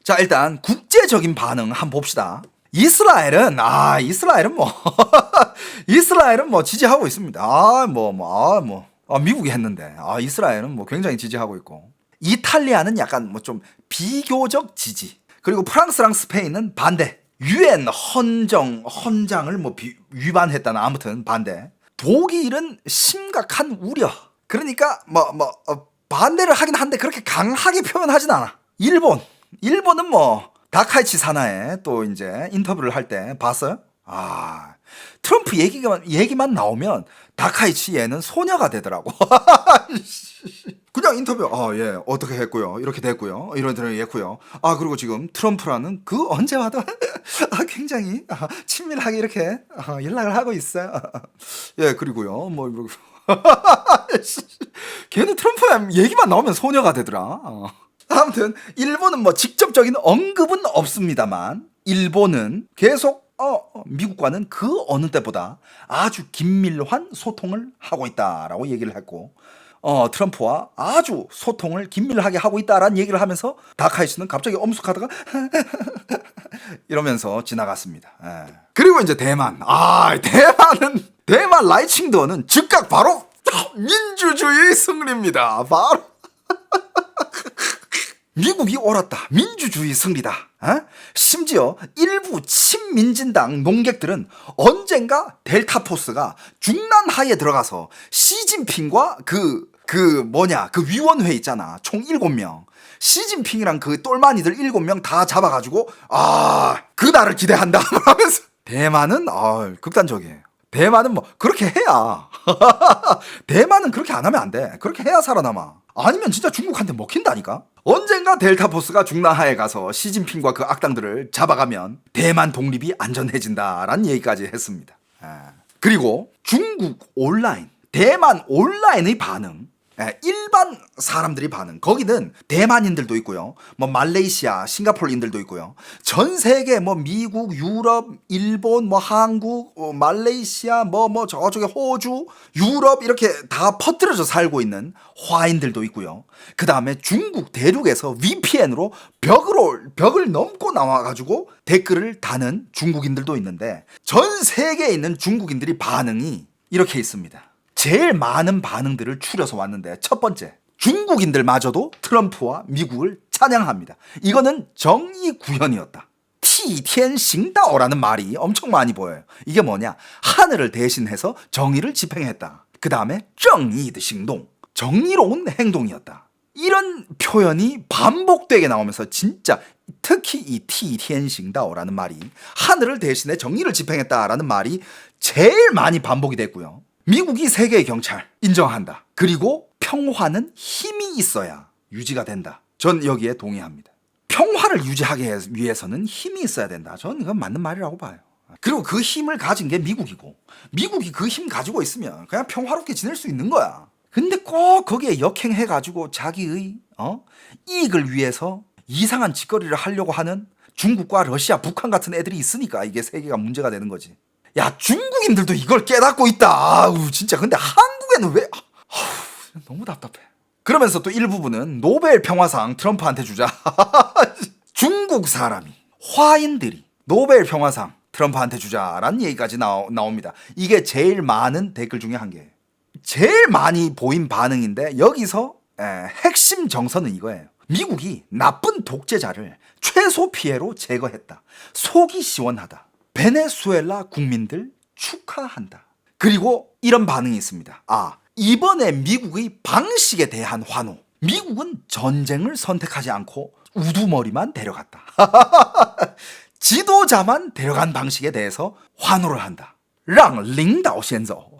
자, 일단 국제적인 반응 한번 봅시다. 이스라엘은 이스라엘은 뭐 지지하고 있습니다. 미국이 했는데 이스라엘은 뭐 굉장히 지지하고 있고, 이탈리아는 약간 뭐 좀 비교적 지지, 그리고 프랑스랑 스페인은 반대. 유엔 헌장을 뭐 위반했다는, 아무튼 반대. 독일은 심각한 우려. 그러니까 반대를 하긴 한데 그렇게 강하게 표현하진 않아. 일본은 뭐 다카이치 사나에 또 이제 인터뷰를 할 때 봤어요? 트럼프 얘기만 나오면 다카이치 얘는 소녀가 되더라고. 그냥 인터뷰, 예, 어떻게 했고요, 이렇게 됐고요, 이런 했고요. 그리고 지금 트럼프라는 그 언제 와도 굉장히 친밀하게 이렇게 연락을 하고 있어요. 예, 그리고요, 뭐 걔는 트럼프 얘기만 나오면 소녀가 되더라. 아무튼 일본은 뭐 직접적인 언급은 없습니다만, 일본은 계속 미국과는 그 어느 때보다 아주 긴밀한 소통을 하고 있다라고 얘기를 했고, 트럼프와 아주 소통을 긴밀하게 하고 있다라는 얘기를 하면서 다카이치는 갑자기 엄숙하다가 이러면서 지나갔습니다. 예. 그리고 이제 대만 라이칭도어는 즉각 바로 민주주의 승리입니다. 바로 미국이 옳았다, 민주주의 승리다. 심지어 일부 친민진당 농객들은 언젠가 델타포스가 중난하에 들어가서 시진핑과 그 위원회 있잖아, 총 7명, 시진핑이랑 그 똘마니들 7명 다 잡아가지고 그날을 기대한다 하면서. 대만은 극단적이에요. 대만은 뭐 그렇게 해야 대만은 그렇게 안 하면 안 돼. 그렇게 해야 살아남아. 아니면 진짜 중국한테 먹힌다니까. 언젠가 델타포스가 중나하에 가서 시진핑과 그 악당들을 잡아가면 대만 독립이 안전해진다라는 얘기까지 했습니다. 그리고 중국 온라인, 대만 온라인의 반응, 일반 사람들이 반응, 거기는 대만인들도 있고요, 뭐 말레이시아, 싱가포르인들도 있고요, 전 세계 뭐 미국, 유럽, 일본, 뭐 한국, 말레이시아, 저쪽에 호주, 유럽 이렇게 다 퍼뜨려져 살고 있는 화인들도 있고요. 그 다음에 중국 대륙에서 VPN으로 벽을 넘고 나와가지고 댓글을 다는 중국인들도 있는데, 전 세계에 있는 중국인들이 반응이 이렇게 있습니다. 제일 많은 반응들을 추려서 왔는데, 첫 번째, 중국인들마저도 트럼프와 미국을 찬양합니다. 이거는 정의 구현이었다. 티텐싱다오라는 말이 엄청 많이 보여요. 이게 뭐냐? 하늘을 대신해서 정의를 집행했다. 그 다음에 정의의 행동, 정의로운 행동이었다. 이런 표현이 반복되게 나오면서, 진짜 특히 이 티텐싱다오라는 말이, 하늘을 대신해 정의를 집행했다라는 말이 제일 많이 반복이 됐고요. 미국이 세계의 경찰 인정한다. 그리고 평화는 힘이 있어야 유지가 된다. 전 여기에 동의합니다. 평화를 유지하기 위해서는 힘이 있어야 된다. 저는 이건 맞는 말이라고 봐요. 그리고 그 힘을 가진 게 미국이고, 미국이 그 힘 가지고 있으면 그냥 평화롭게 지낼 수 있는 거야. 근데 꼭 거기에 역행해가지고 자기의 이익을 위해서 이상한 짓거리를 하려고 하는 중국과 러시아, 북한 같은 애들이 있으니까 이게 세계가 문제가 되는 거지. 야, 중국인들도 이걸 깨닫고 있다. 진짜. 근데 한국에는 왜? 너무 답답해. 그러면서 또 일부분은 노벨 평화상 트럼프한테 주자. 중국 사람이, 화인들이 노벨 평화상 트럼프한테 주자라는 얘기까지 나옵니다. 이게 제일 많은 댓글 중에 한 개예요. 제일 많이 보인 반응인데, 여기서 핵심 정서는 이거예요. 미국이 나쁜 독재자를 최소 피해로 제거했다. 속이 시원하다. 베네수엘라 국민들 축하한다. 그리고 이런 반응이 있습니다. 이번에 미국의 방식에 대한 환호. 미국은 전쟁을 선택하지 않고 우두머리만 데려갔다. 지도자만 데려간 방식에 대해서 환호를 한다. 랑 링다오先走.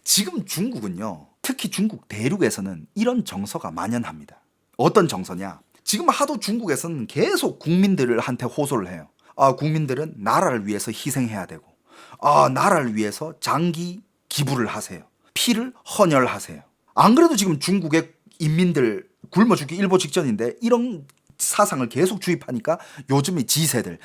지금 중국은요, 특히 중국 대륙에서는 이런 정서가 만연합니다. 어떤 정서냐? 지금 하도 중국에서는 계속 국민들한테 호소를 해요. 국민들은 나라를 위해서 희생해야 되고, 나라를 위해서 장기 기부를 하세요. 피를 헌혈하세요. 안 그래도 지금 중국의 인민들 굶어 죽기 일보 직전인데, 이런 사상을 계속 주입하니까 요즘은 G세대를,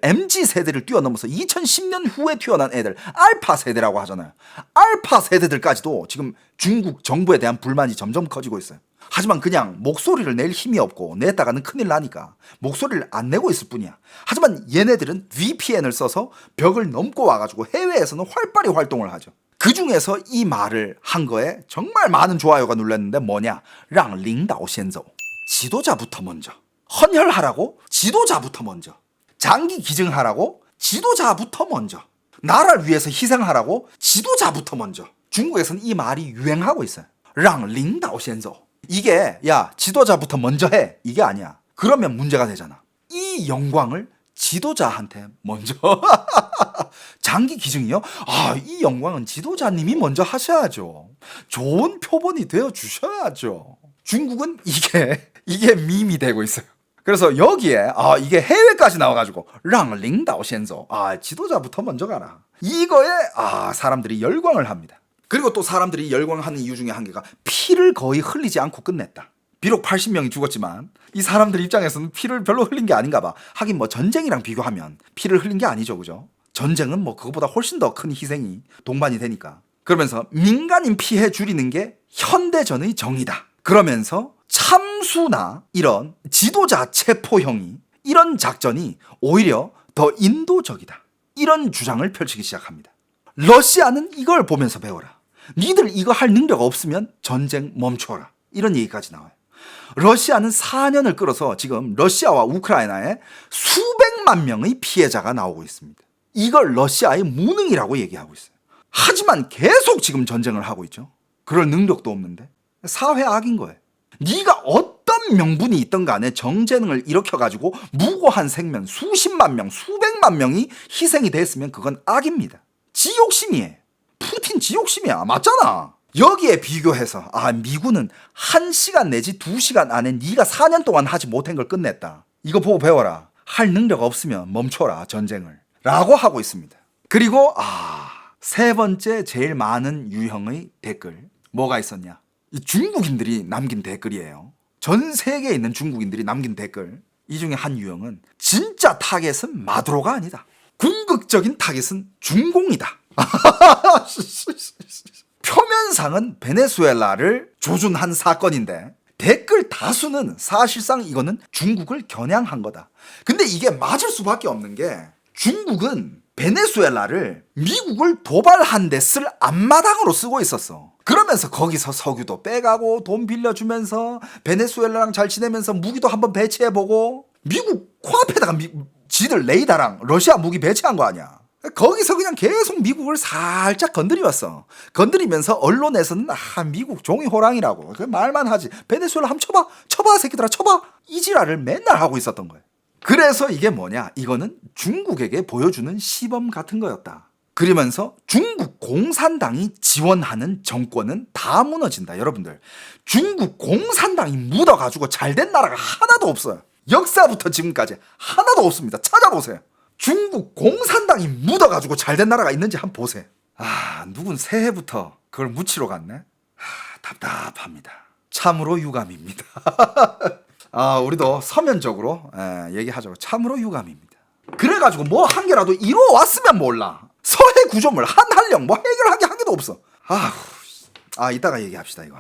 MZ세대를 뛰어넘어서 2010년 후에 태어난 애들, 알파 세대라고 하잖아요. 알파 세대들까지도 지금 중국 정부에 대한 불만이 점점 커지고 있어요. 하지만 그냥 목소리를 낼 힘이 없고 냈다가는 큰일 나니까 목소리를 안 내고 있을 뿐이야. 하지만 얘네들은 VPN을 써서 벽을 넘고 와가지고 해외에서는 활발히 활동을 하죠. 그 중에서 이 말을 한 거에 정말 많은 좋아요가 눌렸는데 뭐냐? 让领导先走. 지도자부터 먼저. 헌혈하라고? 지도자부터 먼저. 장기 기증하라고? 지도자부터 먼저. 나라를 위해서 희생하라고? 지도자부터 먼저. 중국에서는 이 말이 유행하고 있어요. 让领导先走. 이게 야 지도자부터 먼저 해 이게 아니야. 그러면 문제가 되잖아. 이 영광을 지도자한테 먼저 장기 기증이요? 이 영광은 지도자님이 먼저 하셔야죠. 좋은 표본이 되어 주셔야죠. 중국은 이게 밈이 되고 있어요. 그래서 여기에 이게 해외까지 나와가지고 让领导先走. 지도자부터 먼저 가라. 이거에 사람들이 열광을 합니다. 그리고 또 사람들이 열광하는 이유 중에 한 개가 피를 거의 흘리지 않고 끝냈다. 비록 80명이 죽었지만 이 사람들 입장에서는 피를 별로 흘린 게 아닌가 봐. 하긴 뭐 전쟁이랑 비교하면 피를 흘린 게 아니죠, 그죠? 전쟁은 뭐 그거보다 훨씬 더 큰 희생이 동반이 되니까. 그러면서 민간인 피해 줄이는 게 현대전의 정의다. 그러면서 참수나 이런 지도자 체포형이 이런 작전이 오히려 더 인도적이다. 이런 주장을 펼치기 시작합니다. 러시아는 이걸 보면서 배워라. 니들 이거 할 능력 없으면 전쟁 멈춰라. 이런 얘기까지 나와요. 러시아는 4년을 끌어서 지금 러시아와 우크라이나에 수백만 명의 피해자가 나오고 있습니다. 이걸 러시아의 무능이라고 얘기하고 있어요. 하지만 계속 지금 전쟁을 하고 있죠. 그럴 능력도 없는데. 사회 악인 거예요. 네가 어떤 명분이 있던 간에 정재능을 일으켜가지고 무고한 생명 수십만 명, 수백만 명이 희생이 됐으면 그건 악입니다. 지욕심이에요. 푸틴 지욕심이야. 맞잖아. 여기에 비교해서 미군은 1시간 내지 2시간 안에 네가 4년 동안 하지 못한 걸 끝냈다. 이거 보고 배워라. 할 능력 없으면 멈춰라 전쟁을. 라고 하고 있습니다. 그리고 세 번째 제일 많은 유형의 댓글 뭐가 있었냐? 이 중국인들이 남긴 댓글이에요. 전 세계에 있는 중국인들이 남긴 댓글. 이 중에 한 유형은 진짜 타겟은 마두로가 아니다. 궁극적인 타겟은 중공이다. 표면상은 베네수엘라를 조준한 사건인데 댓글 다수는 사실상 이거는 중국을 겨냥한 거다. 근데 이게 맞을 수밖에 없는 게 중국은 베네수엘라를 미국을 도발한 데 쓸 앞마당으로 쓰고 있었어. 그러면서 거기서 석유도 빼가고 돈 빌려주면서 베네수엘라랑 잘 지내면서 무기도 한번 배치해보고 미국 코앞에다가 지들 레이더랑 러시아 무기 배치한 거 아니야. 거기서 그냥 계속 미국을 살짝 건드려왔어. 건드리면서 언론에서는 미국 종이 호랑이라고 그 말만 하지. 베네수엘라 한번 쳐봐 새끼들아 쳐봐. 이 지랄을 맨날 하고 있었던 거예요. 그래서 이게 뭐냐? 이거는 중국에게 보여주는 시범 같은 거였다. 그러면서 중국 공산당이 지원하는 정권은 다 무너진다. 여러분들 중국 공산당이 묻어가지고 잘된 나라가 하나도 없어요. 역사부터 지금까지 하나도 없습니다. 찾아보세요. 중국 공산당이 묻어가지고 잘된 나라가 있는지 한번 보세요. 누군 새해부터 그걸 묻히러 갔네. 답답합니다. 참으로 유감입니다. 우리도 서면적으로 얘기하자고 참으로 유감입니다. 그래가지고 뭐 한 개라도 이루어왔으면 몰라. 서해 구조물 한한령 뭐 해결한 게 한 개도 없어. 이따가 얘기합시다 이거.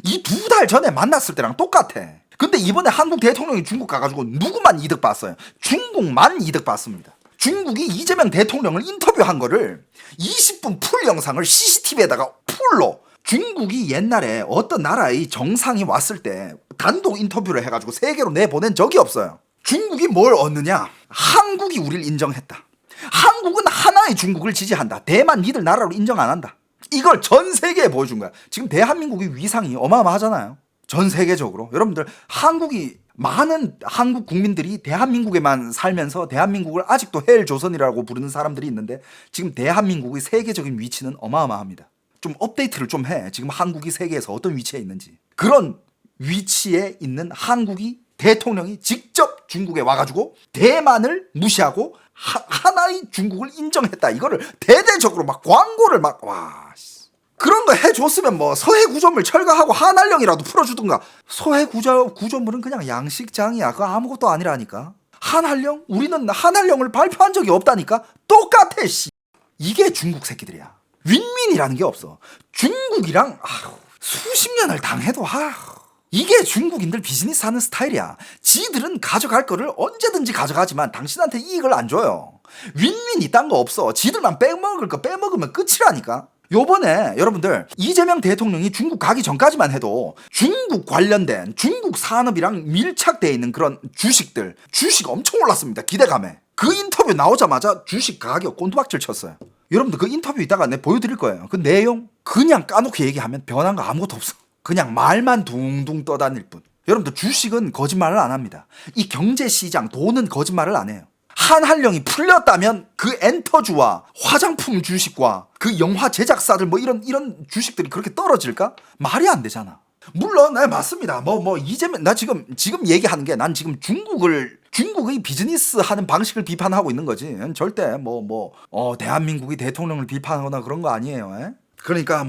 이 2달 전에 만났을 때랑 똑같아. 근데 이번에 한국 대통령이 중국 가가지고 누구만 이득 봤어요? 중국만 이득 봤습니다. 중국이 이재명 대통령을 인터뷰한 거를 20분 풀 영상을 CCTV에다가 풀로 중국이 옛날에 어떤 나라의 정상이 왔을 때 단독 인터뷰를 해가지고 세계로 내보낸 적이 없어요. 중국이 뭘 얻느냐? 한국이 우리를 인정했다. 한국은 하나의 중국을 지지한다. 대만 니들 나라로 인정 안 한다. 이걸 전 세계에 보여준 거야. 지금 대한민국의 위상이 어마어마하잖아요. 전 세계적으로. 여러분들 많은 한국 국민들이 대한민국에만 살면서 대한민국을 아직도 헬조선이라고 부르는 사람들이 있는데 지금 대한민국의 세계적인 위치는 어마어마합니다. 좀 업데이트를 좀 해. 지금 한국이 세계에서 어떤 위치에 있는지. 그런 위치에 있는 한국이 대통령이 직접 중국에 와가지고 대만을 무시하고 하나의 중국을 인정했다. 이거를 대대적으로 막 광고를 그런 거 해줬으면 뭐 서해 구조물 철거하고 한한령이라도 풀어주든가. 서해 구조물은 그냥 양식장이야. 그거 아무것도 아니라니까. 한한령? 우리는 한한령을 발표한 적이 없다니까. 똑같아 씨. 이게 중국 새끼들이야. 윈윈이라는 게 없어. 중국이랑 수십 년을 당해도 이게 중국인들 비즈니스 하는 스타일이야. 지들은 가져갈 거를 언제든지 가져가지만 당신한테 이익을 안 줘요. 윈윈 이딴 거 없어. 지들만 빼먹을 거 빼먹으면 끝이라니까. 요번에 여러분들 이재명 대통령이 중국 가기 전까지만 해도 중국 관련된 중국 산업이랑 밀착되어 있는 그런 주식들, 주식 엄청 올랐습니다. 기대감에. 그 인터뷰 나오자마자 주식 가격 꼰두박질 쳤어요. 여러분들 그 인터뷰 이따가 내가 보여드릴 거예요. 그 내용 그냥 까놓고 얘기하면 변한 거 아무것도 없어. 그냥 말만 둥둥 떠다닐 뿐. 여러분들 주식은 거짓말을 안 합니다. 이 경제시장 돈은 거짓말을 안 해요. 한한령이 풀렸다면 그 엔터주와 화장품 주식과 그 영화 제작사들 뭐 이런 주식들이 그렇게 떨어질까? 말이 안 되잖아. 물론 네, 맞습니다. 이재명 나 지금 얘기하는 게 난 지금 중국의 비즈니스 하는 방식을 비판하고 있는 거지. 절대 대한민국이 대통령을 비판하거나 그런 거 아니에요. 에? 그러니까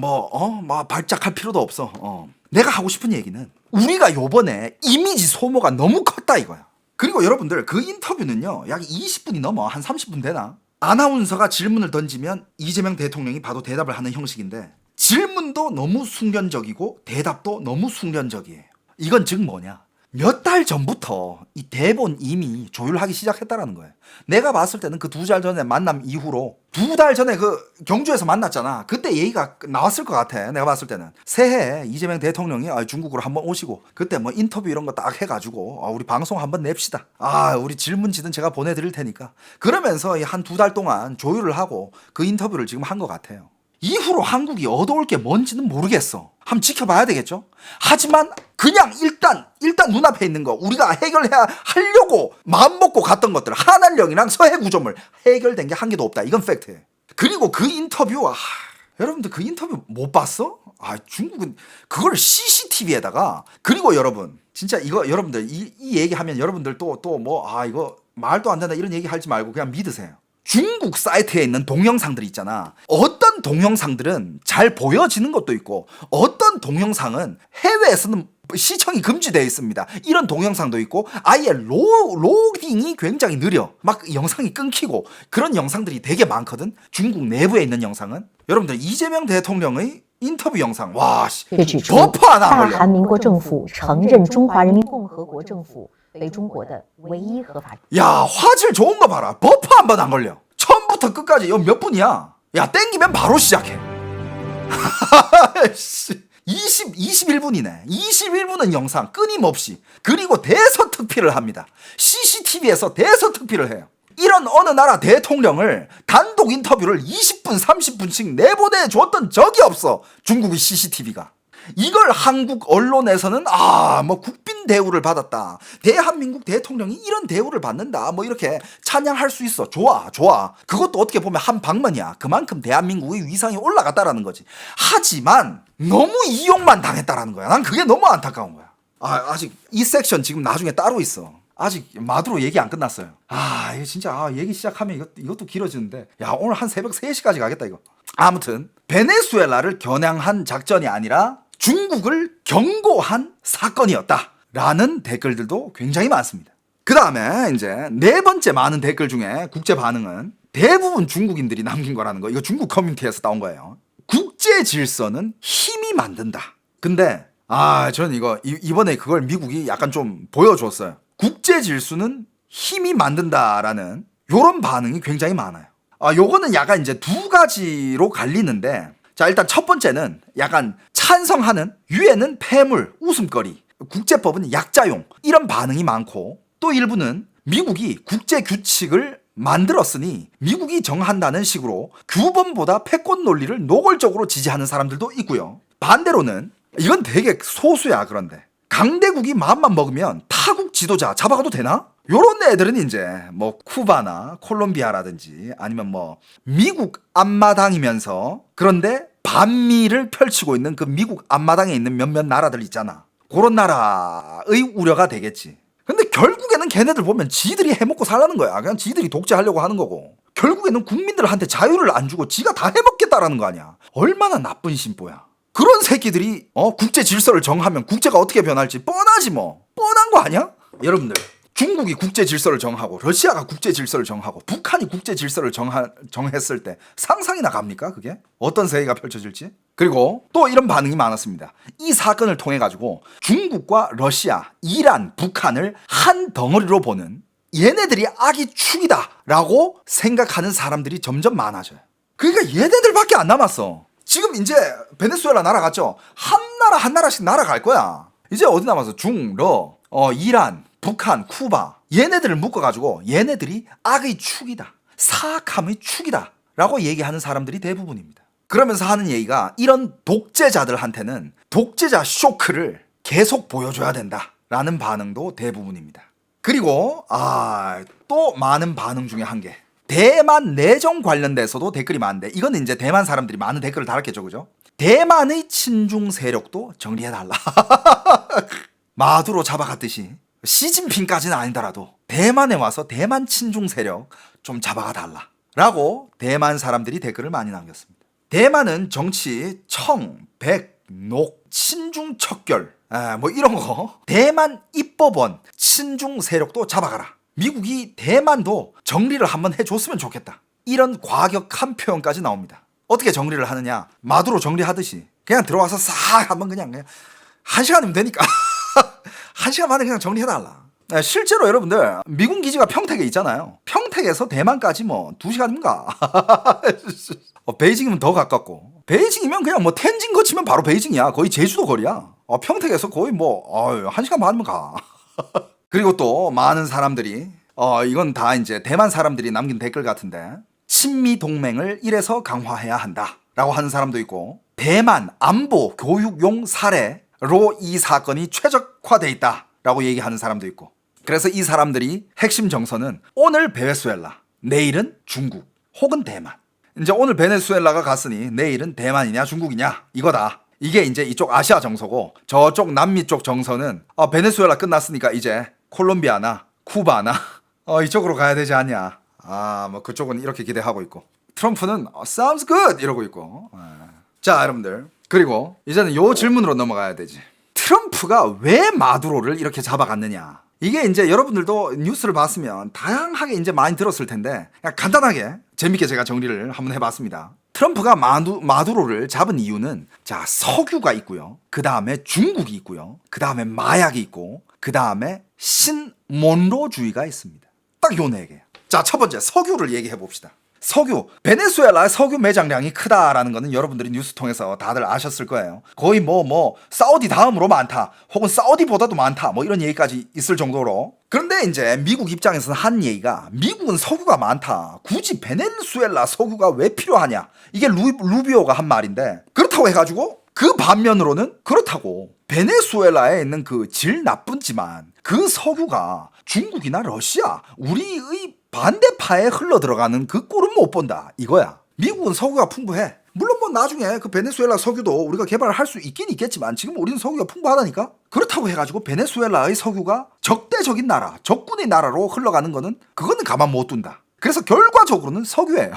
발작할 필요도 없어. 내가 하고 싶은 얘기는 우리가 요번에 이미지 소모가 너무 컸다 이거야. 그리고 여러분들 그 인터뷰는요 약 20분이 넘어. 한 30분 되나? 아나운서가 질문을 던지면 이재명 대통령이 바로 대답을 하는 형식인데 질문도 너무 숙련적이고 대답도 너무 숙련적이에요. 이건 즉 뭐냐? 몇 달 전부터 이 대본 이미 조율하기 시작했다라는 거예요. 내가 봤을 때는 그 2달 전에 만남 이후로 2달 전에 그 경주에서 만났잖아. 그때 얘기가 나왔을 것 같아. 내가 봤을 때는 새해에 이재명 대통령이 중국으로 한번 오시고 그때 뭐 인터뷰 이런 거 딱 해가지고 우리 방송 한번 냅시다. 우리 질문지는 제가 보내드릴 테니까 그러면서 한 2달 동안 조율을 하고 그 인터뷰를 지금 한 것 같아요. 이후로 한국이 얻어올 게 뭔지는 모르겠어. 한번 지켜봐야 되겠죠? 하지만 그냥 일단 눈앞에 있는 거 우리가 하려고 마음먹고 갔던 것들 한한령이랑 서해구조물 해결된 게 한 개도 없다. 이건 팩트예요. 그리고 그 인터뷰 여러분들 그 인터뷰 못 봤어? 중국은 그걸 CCTV에다가 그리고 여러분 진짜 이거 여러분들 이 얘기하면 여러분들 이거 말도 안 된다 이런 얘기 하지 말고 그냥 믿으세요. 중국 사이트에 있는 동영상들이 있잖아. 어떤 동영상들은 잘 보여지는 것도 있고 어떤 동영상은 해외에서는 시청이 금지되어 있습니다. 이런 동영상도 있고 아예 로딩이 굉장히 느려. 막 영상이 끊기고 그런 영상들이 되게 많거든. 중국 내부에 있는 영상은. 여러분들 이재명 대통령의 인터뷰 영상 버퍼 하나 걸려. 大韩民国政府承认中华人民共和国政府为中国的唯一合法。 야 화질 좋은 거 봐라. 버퍼 한 번 안 걸려. 처음부터 끝까지 이거 몇 분이야? 야 땡기면 바로 시작해. 21분이네. 21분은 영상 끊임없이. 그리고 대서특필을 합니다. CCTV에서 대서특필을 해요. 이런 어느 나라 대통령을 단독 인터뷰를 20분 30분씩 내보내줬던 적이 없어. 중국의 CCTV가. 이걸 한국 언론에서는 국빈 대우를 받았다. 대한민국 대통령이 이런 대우를 받는다. 이렇게 찬양할 수 있어. 좋아. 그것도 어떻게 보면 한 방면이야. 그만큼 대한민국의 위상이 올라갔다라는 거지. 하지만 너무 이용만 당했다라는 거야. 난 그게 너무 안타까운 거야. 아직 이 섹션 지금 나중에 따로 있어. 아직 마두로 얘기 안 끝났어요. 이거 진짜 얘기 시작하면 이것도 길어지는데 오늘 한 새벽 3시까지 가겠다 이거. 아무튼 베네수엘라를 겨냥한 작전이 아니라 중국을 경고한 사건이었다라는 댓글들도 굉장히 많습니다. 그 다음에 이제 4번째 많은 댓글 중에 국제 반응은 대부분 중국인들이 남긴 거라는 거. 이거 중국 커뮤니티에서 나온 거예요. 국제 질서는 힘이 만든다. 근데 저는 이번에 그걸 미국이 약간 좀 보여줬어요. 국제 질서는 힘이 만든다라는 요런 반응이 굉장히 많아요. 요거는 약간 이제 2가지로 갈리는데 자 일단 첫 번째는 약간 찬성하는 유엔은 폐물, 웃음거리, 국제법은 약자용 이런 반응이 많고 또 일부는 미국이 국제 규칙을 만들었으니 미국이 정한다는 식으로 규범보다 패권 논리를 노골적으로 지지하는 사람들도 있고요. 반대로는 이건 되게 소수야. 그런데 강대국이 마음만 먹으면 타국 지도자 잡아가도 되나? 요런 애들은 이제 쿠바나 콜롬비아라든지 아니면 미국 앞마당이면서 그런데 반미를 펼치고 있는 그 미국 앞마당에 있는 몇몇 나라들 있잖아. 그런 나라의 우려가 되겠지. 근데 결국에는 걔네들 보면 지들이 해먹고 살라는 거야. 그냥 지들이 독재하려고 하는 거고. 결국에는 국민들한테 자유를 안 주고 지가 다 해먹겠다라는 거 아니야. 얼마나 나쁜 심보야. 그런 새끼들이 국제 질서를 정하면 국제가 어떻게 변할지 뻔하지 뻔한 거 아니야? 여러분들 중국이 국제 질서를 정하고 러시아가 국제 질서를 정하고 북한이 국제 질서를 정했을 때 상상이나 갑니까? 그게 어떤 세계가 펼쳐질지. 그리고 또 이런 반응이 많았습니다. 이 사건을 통해 가지고 중국과 러시아, 이란, 북한을 한 덩어리로 보는, 얘네들이 악의 축이다 라고 생각하는 사람들이 점점 많아져요. 그러니까 얘네들밖에 안 남았어. 지금 이제 베네수엘라 날아갔죠. 한 나라 한 나라씩 날아갈 거야. 이제 어디 남았어? 중, 러, 이란, 북한, 쿠바, 얘네들을 묶어가지고 얘네들이 악의 축이다, 사악함의 축이다 라고 얘기하는 사람들이 대부분입니다. 그러면서 하는 얘기가, 이런 독재자들한테는 독재자 쇼크를 계속 보여줘야 된다 라는 반응도 대부분입니다. 그리고 또 많은 반응 중에 한 개, 대만 내정 관련돼서도 댓글이 많은데, 이건 이제 대만 사람들이 많은 댓글을 달았겠죠, 그죠? 대만의 친중 세력도 정리해달라. 마두로 잡아갔듯이 시진핑까지는 아니더라도 대만에 와서 대만 친중 세력 좀 잡아가 달라 라고 대만 사람들이 댓글을 많이 남겼습니다. 대만은 정치 청, 백, 녹, 친중 척결 뭐 이런 거, 대만 입법원 친중 세력도 잡아가라, 미국이 대만도 정리를 한번 해줬으면 좋겠다, 이런 과격한 표현까지 나옵니다. 어떻게 정리를 하느냐, 마두로 정리하듯이 그냥 들어와서 싹 한번 그냥 1시간이면 되니까 1시간 만에 그냥 정리해달라. 실제로 여러분들 미군 기지가 평택에 있잖아요. 평택에서 대만까지 뭐 2시간인가 베이징이면 더 가깝고, 베이징이면 그냥 뭐 텐진 거치면 바로 베이징이야. 거의 제주도 거리야. 평택에서 거의 뭐 1시간 반이면 가. 그리고 또 많은 사람들이 이건 다 이제 대만 사람들이 남긴 댓글 같은데, 친미 동맹을 이래서 강화해야 한다 라고 하는 사람도 있고, 대만 안보 교육용 사례로 이 사건이 최적화돼 있다 라고 얘기하는 사람도 있고, 그래서 이 사람들이 핵심 정서는 오늘 베네수엘라, 내일은 중국 혹은 대만. 이제 오늘 베네수엘라가 갔으니 내일은 대만이냐 중국이냐 이거다. 이게 이제 이쪽 아시아 정서고, 저쪽 남미 쪽 정서는 베네수엘라 끝났으니까 이제 콜롬비아나 쿠바나 이쪽으로 가야 되지 않냐. 뭐 그쪽은 이렇게 기대하고 있고, 트럼프는 sounds good 이러고 있고. 자, 여러분들, 그리고 이제는 요 질문으로 넘어가야 되지. 트럼프가 왜 마두로를 이렇게 잡아갔느냐. 이게 이제 여러분들도 뉴스를 봤으면 다양하게 이제 많이 들었을 텐데, 그냥 간단하게 재밌게 제가 정리를 한번 해봤습니다. 트럼프가 마두로를 잡은 이유는, 자, 석유가 있고요, 그 다음에 중국이 있고요, 그 다음에 마약이 있고, 그 다음에 신몬로주의가 있습니다. 딱 요 4개. 자, 첫 번째 석유를 얘기해 봅시다. 석유, 베네수엘라의 석유 매장량이 크다라는 거는 여러분들이 뉴스 통해서 다들 아셨을 거예요. 거의 뭐 사우디 다음으로 많다, 혹은 사우디보다도 많다, 뭐 이런 얘기까지 있을 정도로. 그런데 이제 미국 입장에서는 한 얘기가, 미국은 석유가 많다, 굳이 베네수엘라 석유가 왜 필요하냐, 이게 루비오가 한 말인데, 그렇다고 해가지고 그 반면으로는 그렇다고 베네수엘라에 있는 그 질 나쁜지만 그 석유가 중국이나 러시아, 우리의 반대파에 흘러 들어가는 그 꼴은 못 본다 이거야. 미국은 석유가 풍부해. 물론 뭐 나중에 그 베네수엘라 석유도 우리가 개발을 할 수 있긴 있겠지만, 지금 우리는 석유가 풍부하다니까. 그렇다고 해가지고 베네수엘라의 석유가 적대적인 나라, 적군의 나라로 흘러가는 거는, 그거는 가만 못 둔다. 그래서 결과적으로는 석유예요.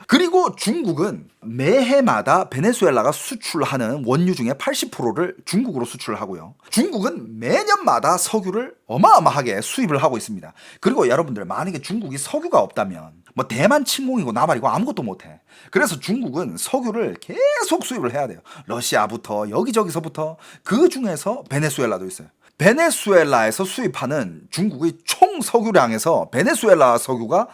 그리고 중국은 매해마다 베네수엘라가 수출하는 원유 중에 80%를 중국으로 수출을 하고요. 중국은 매년마다 석유를 어마어마하게 수입을 하고 있습니다. 그리고 여러분들, 만약에 중국이 석유가 없다면 뭐 대만 침공이고 나발이고 아무것도 못해. 그래서 중국은 석유를 계속 수입을 해야 돼요. 러시아부터 여기저기서부터. 그 중에서 베네수엘라도 있어요. 베네수엘라에서 수입하는 중국의 총 석유량에서 베네수엘라 석유가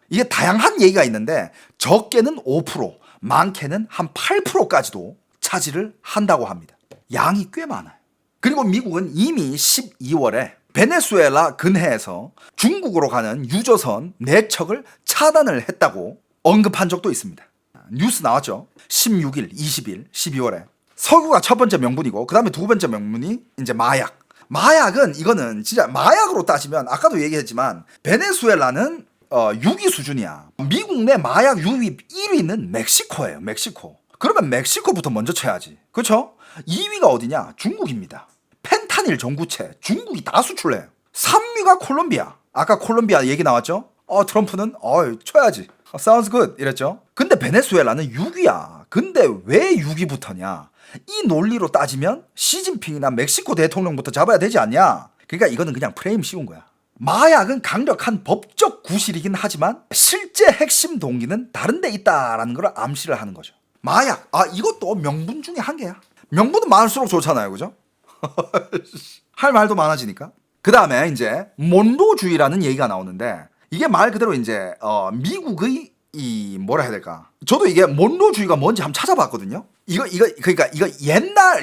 이게 다양한 얘기가 있는데, 적게는 5%, 많게는 한 8%까지도 차지를 한다고 합니다. 양이 꽤 많아요. 그리고 미국은 이미 12월에 베네수엘라 근해에서 중국으로 가는 유조선 4척을 차단을 했다고 언급한 적도 있습니다. 뉴스 나왔죠. 16일, 20일, 12월에. 석유가 첫 번째 명분이고, 그 다음에 두 번째 명분이 이제 마약. 마약은, 이거는 진짜 마약으로 따지면 아까도 얘기했지만 베네수엘라는 6위 수준이야. 미국 내 마약 유입 1위는 멕시코예요. 멕시코. 그러면 멕시코부터 먼저 쳐야지. 그렇죠? 2위가 어디냐? 중국입니다. 펜타닐 전구체 중국이 다 수출해요. 3위가 콜롬비아. 아까 콜롬비아 얘기 나왔죠? 트럼프는 쳐야지. sounds good 이랬죠? 근데 베네수엘라는 6위야. 근데 왜 6위부터냐? 이 논리로 따지면 시진핑이나 멕시코 대통령부터 잡아야 되지 않냐? 그러니까 이거는 그냥 프레임 씌운 거야. 마약은 강력한 법적 구실이긴 하지만 실제 핵심 동기는 다른 데 있다라는 걸 암시를 하는 거죠. 마약, 이것도 명분 중에 한 개야. 명분은 많을수록 좋잖아요, 그죠? 할 말도 많아지니까. 그 다음에 이제 몬로주의라는 얘기가 나오는데, 이게 말 그대로 이제 미국의 이 뭐라 해야 될까? 저도 이게 몬로주의가 뭔지 한번 찾아봤거든요. 그러니까 이거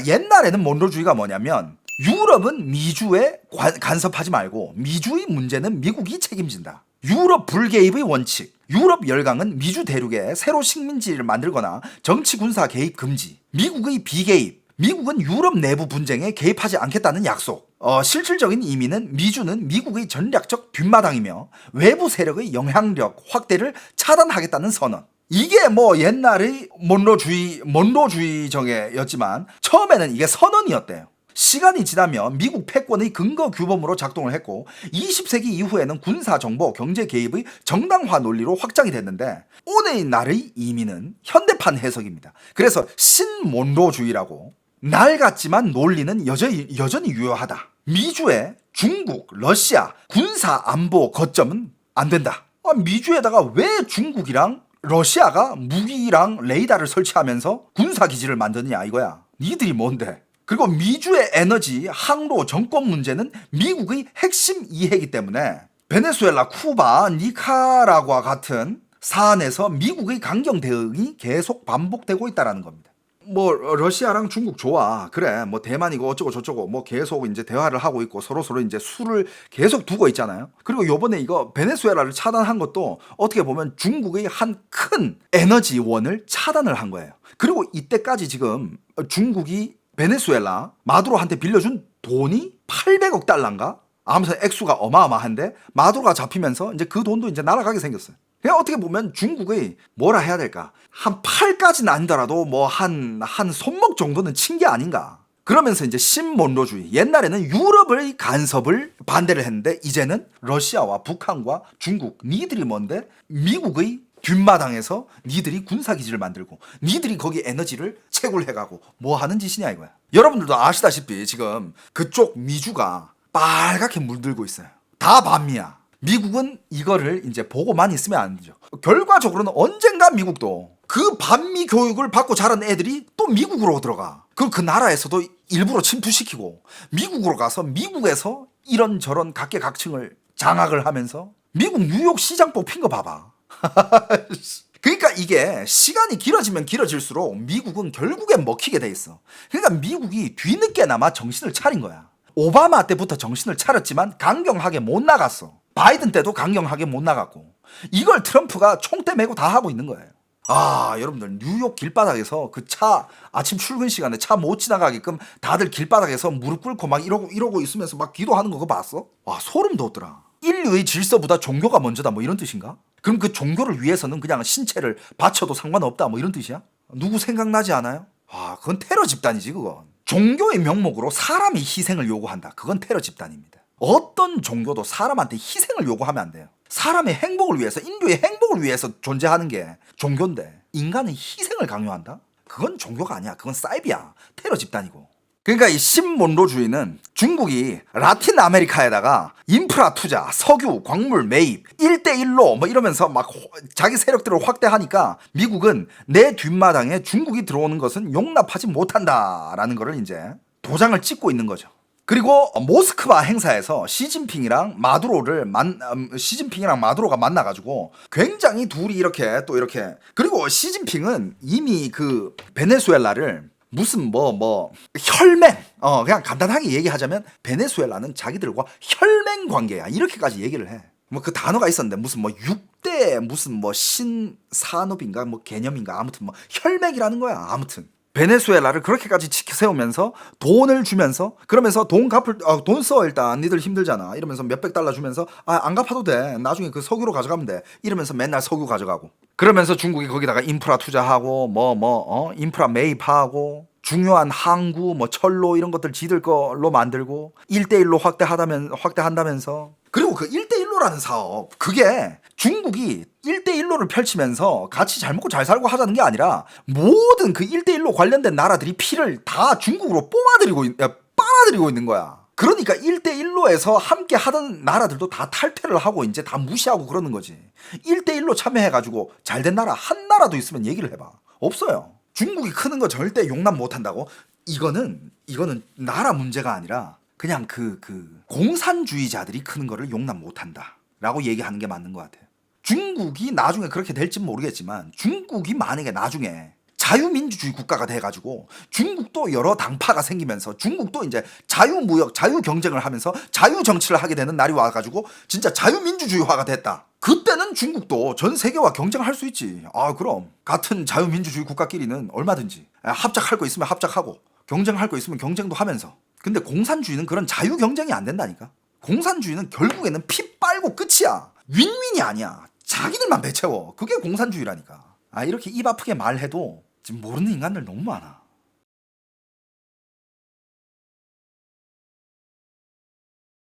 옛날에는 몬로주의가 뭐냐면, 유럽은 미주에 간섭하지 말고 미주의 문제는 미국이 책임진다. 유럽 불개입의 원칙. 유럽 열강은 미주 대륙에 새로 식민지를 만들거나 정치 군사 개입 금지. 미국의 비개입. 미국은 유럽 내부 분쟁에 개입하지 않겠다는 약속. 실질적인 의미는 미주는 미국의 전략적 뒷마당이며 외부 세력의 영향력 확대를 차단하겠다는 선언. 이게 뭐 옛날의 몬로주의적이었지만 처음에는 이게 선언이었대요. 시간이 지나면 미국 패권의 근거 규범으로 작동을 했고 20세기 이후에는 군사 정보, 경제 개입의 정당화 논리로 확장이 됐는데 오늘날의 의미는 현대판 해석입니다. 그래서 신몬로주의라고 날 같지만 논리는 여전히 유효하다. 미주에 중국, 러시아 군사 안보 거점은 안 된다. 미주에다가 왜 중국이랑 러시아가 무기랑 레이더를 설치하면서 군사기지를 만드느냐 이거야. 니들이 뭔데? 그리고 미주의 에너지, 항로, 정권 문제는 미국의 핵심 이해이기 때문에 베네수엘라, 쿠바, 니카라과 같은 사안에서 미국의 강경 대응이 계속 반복되고 있다는 겁니다. 뭐 러시아랑 중국 좋아. 그래. 뭐 대만이고 어쩌고 저쩌고 뭐 계속 이제 대화를 하고 있고 서로 이제 수를 계속 두고 있잖아요. 그리고 요번에 이거 베네수엘라를 차단한 것도 어떻게 보면 중국의 한 큰 에너지원을 차단을 한 거예요. 그리고 이때까지 지금 중국이 베네수엘라 마두로한테 빌려준 돈이 800억 달러인가? 아무튼 액수가 어마어마한데 마두로가 잡히면서 이제 그 돈도 이제 날아가게 생겼어요. 그냥 어떻게 보면 중국의 뭐라 해야 될까? 한 팔까지는 아니더라도 뭐 한 손목 정도는 친 게 아닌가? 그러면서 이제 신몬로주의. 옛날에는 유럽의 간섭을 반대를 했는데 이제는 러시아와 북한과 중국 니들이 뭔데? 미국의 뒷마당에서 니들이 군사기지를 만들고 니들이 거기 에너지를 채굴해가고 뭐 하는 짓이냐 이거야. 여러분들도 아시다시피 지금 그쪽 미주가 빨갛게 물들고 있어요. 다 반미야. 미국은 이거를 이제 보고만 있으면 안 되죠. 결과적으로는 언젠가 미국도 그 반미 교육을 받고 자란 애들이 또 미국으로 들어가. 그 나라에서도 일부러 침투시키고 미국으로 가서 미국에서 이런저런 각계각층을 장악을 하면서 미국 뉴욕 시장 뽑힌 거 봐봐. 그러니까 이게 시간이 길어지면 길어질수록 미국은 결국엔 먹히게 돼 있어. 그러니까 미국이 뒤늦게나마 정신을 차린 거야. 오바마 때부터 정신을 차렸지만 강경하게 못 나갔어. 바이든 때도 강경하게 못 나갔고 이걸 트럼프가 총대 메고 다 하고 있는 거예요. 여러분들 뉴욕 길바닥에서 그 차 아침 출근 시간에 차 못 지나가게끔 다들 길바닥에서 무릎 꿇고 막 이러고 있으면서 막 기도하는 거 그거 봤어? 와 소름 돋더라. 인류의 질서보다 종교가 먼저다 뭐 이런 뜻인가? 그럼 그 종교를 위해서는 그냥 신체를 바쳐도 상관없다 뭐 이런 뜻이야? 누구 생각나지 않아요? 그건 테러 집단이지 그건. 종교의 명목으로 사람이 희생을 요구한다. 그건 테러 집단입니다. 어떤 종교도 사람한테 희생을 요구하면 안 돼요. 사람의 행복을 위해서, 인류의 행복을 위해서 존재하는 게 종교인데 인간의 희생을 강요한다? 그건 종교가 아니야. 그건 사이비야. 테러 집단이고. 그러니까 이 신몬로주의는 중국이 라틴 아메리카에다가 인프라 투자, 석유, 광물 매입, 1대1로 뭐 이러면서 막 자기 세력들을 확대하니까 미국은 내 뒷마당에 중국이 들어오는 것은 용납하지 못한다라는 거를 이제 도장을 찍고 있는 거죠. 그리고 모스크바 행사에서 시진핑이랑 마두로가 만나가지고 굉장히 둘이 이렇게 그리고 시진핑은 이미 그 베네수엘라를 무슨 혈맹 그냥 간단하게 얘기하자면 베네수엘라는 자기들과 혈맹 관계야 이렇게까지 얘기를 해. 뭐 그 단어가 있었는데 무슨 6대 무슨 신산업인가 개념인가 아무튼 혈맹이라는 거야. 아무튼 베네수엘라를 그렇게까지 세우면서 돈을 주면서 그러면서 돈 써 일단 니들 힘들잖아 이러면서 몇백 달러 주면서 안 갚아도 돼 나중에 그 석유로 가져가면 돼 이러면서 맨날 석유 가져가고 그러면서 중국이 거기다가 인프라 투자하고 인프라 매입하고 중요한 항구 철로 이런 것들 지들 걸로 만들고 1대1로 확대한다면서 그리고 그 1대1로라는 사업 그게 중국이 1대1로를 펼치면서 같이 잘 먹고 잘 살고 하자는 게 아니라 모든 그 1대1로 관련된 나라들이 피를 다 중국으로 빨아들이고 있는 거야. 그러니까 1대1로에서 함께 하던 나라들도 다 탈퇴를 하고 이제 다 무시하고 그러는 거지. 1대1로 참여해가지고 잘된 나라 한 나라도 있으면 얘기를 해봐. 없어요. 중국이 크는 거 절대 용납 못한다고? 이거는 나라 문제가 아니라 그냥 그 공산주의자들이 크는 거를 용납 못한다 라고 얘기하는 게 맞는 것 같아요. 중국이 나중에 그렇게 될지는 모르겠지만 중국이 만약에 나중에 자유민주주의 국가가 돼가지고 중국도 여러 당파가 생기면서 중국도 이제 자유무역, 자유경쟁을 하면서 자유정치를 하게 되는 날이 와가지고 진짜 자유민주주의화가 됐다. 그때는 중국도 전 세계와 경쟁할 수 있지. 아, 그럼 같은 자유민주주의 국가끼리는 얼마든지 합작할 거 있으면 합작하고 경쟁할 거 있으면 경쟁도 하면서. 근데 공산주의는 그런 자유경쟁이 안 된다니까. 공산주의는 결국에는 피 빨고 끝이야. 윈윈이 아니야. 자기들만 배채워. 그게 공산주의라니까. 아, 이렇게 입 아프게 말해도 지금 모르는 인간들 너무 많아.